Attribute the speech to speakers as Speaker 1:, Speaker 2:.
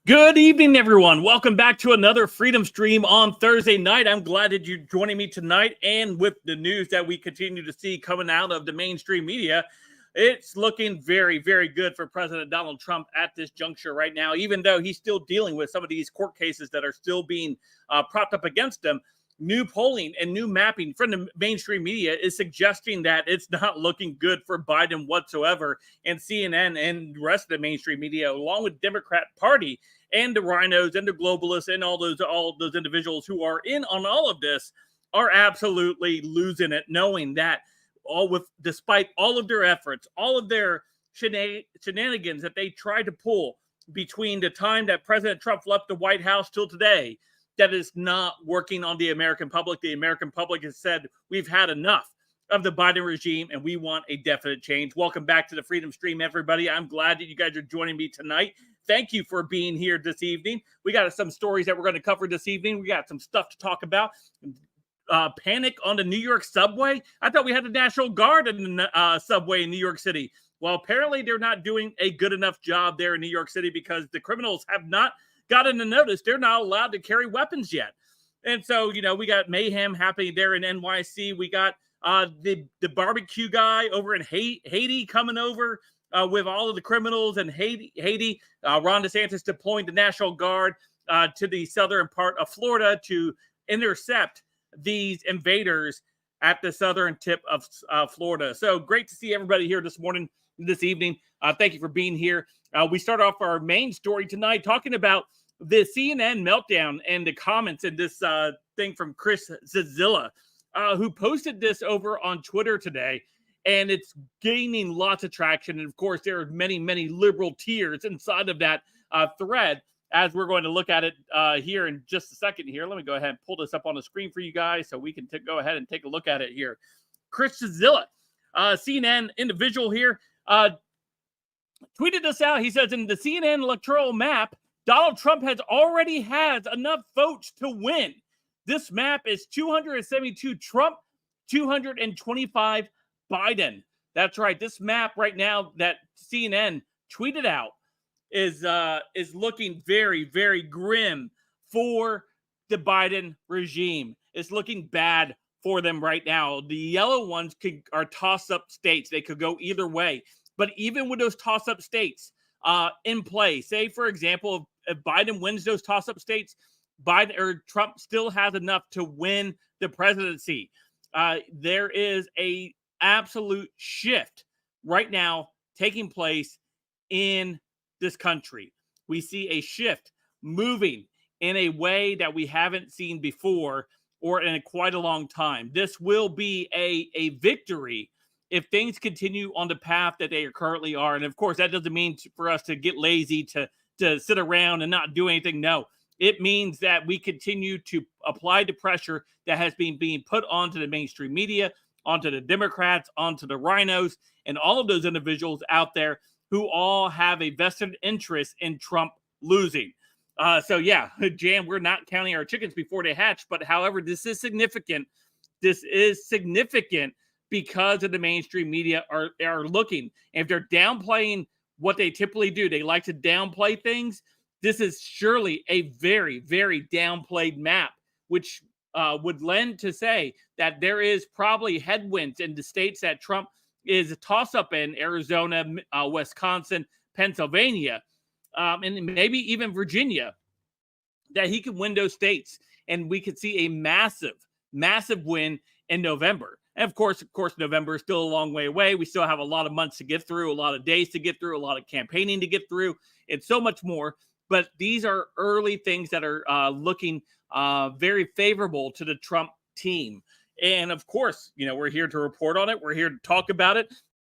Speaker 1: Good evening, everyone. Welcome back to another Freedom Stream on Thursday night. I'm glad that you're joining me tonight. And with the news that we continue to see coming out of the mainstream media, it's looking very, very good for President Donald Trump at this juncture right now, even though he's still dealing with some of these court cases that are still being propped up against him. New polling and new mapping from the mainstream media is suggesting that it's not looking good for Biden whatsoever. And CNN and the rest of the mainstream media, along with Democrat Party and the rhinos and the globalists and all those individuals who are in on all of this, are absolutely losing it, knowing that despite all of their efforts, all of their shenanigans that they tried to pull between the time that President Trump left the White House till today, that is not working on the American public. The American public has said, we've had enough of the Biden regime and we want a definite change. Welcome back to the Freedom Stream, everybody. I'm glad that you guys are joining me tonight. Thank you for being here this evening. We got some stories that we're going to cover this evening. We got some stuff to talk about. Panic on the New York subway. I thought we had the National Guard in the subway in New York City. Well, apparently they're not doing a good enough job there in New York City because the criminals have not gotten a notice. They're not allowed to carry weapons yet. And so, we got mayhem happening there in NYC. We got the barbecue guy over in Haiti coming over with all of the criminals in Haiti. Ron DeSantis deploying the National Guard to the southern part of Florida to intercept these invaders at the southern tip of Florida. So great to see everybody here this evening. Thank you for being here. We start off our main story tonight talking about the CNN meltdown and the comments in this thing from Chris Zazilla, who posted this over on Twitter today. And it's gaining lots of traction. And of course, there are many, many liberal tiers inside of that thread, as we're going to look at it here in just a second here. Let me go ahead and pull this up on the screen for you guys so we can go ahead and take a look at it here. Chris Zazilla, CNN individual here, tweeted this out. He says, in the CNN electoral map, Donald Trump already has enough votes to win. This map is 272 Trump, 225 Biden. That's right. This map right now that CNN tweeted out is looking very, very grim for the Biden regime. It's looking bad for them right now. The yellow ones are toss-up states. They could go either way. But even with those toss-up states in play, say, for example, if Biden wins those toss-up states, Biden or Trump still has enough to win the presidency. There is a absolute shift right now taking place in this country. We see a shift moving in a way that we haven't seen before or in quite a long time. This will be a victory if things continue on the path that they currently are. And of course, that doesn't mean for us to get lazy, to sit around and not do anything. No, it means that we continue to apply the pressure that has been being put onto the mainstream media, onto the Democrats, onto the rhinos, and all of those individuals out there who all have a vested interest in Trump losing. So yeah, Jan, we're not counting our chickens before they hatch, but however, this is significant. This is significant because of the mainstream media are looking. And if they're downplaying what they typically do, they like to downplay things. This is surely a very, very downplayed map, which would lend to say that there is probably headwinds in the states that Trump is a toss-up in: Arizona, Wisconsin, Pennsylvania, and maybe even Virginia, that he could win those states. And we could see a massive, massive win in November. And of course, November is still a long way away. We still have a lot of months to get through, a lot of days to get through, a lot of campaigning to get through, and so much more. But these are early things that are looking very favorable to the Trump team. And of course, we're here to report on it. We're here to talk about it.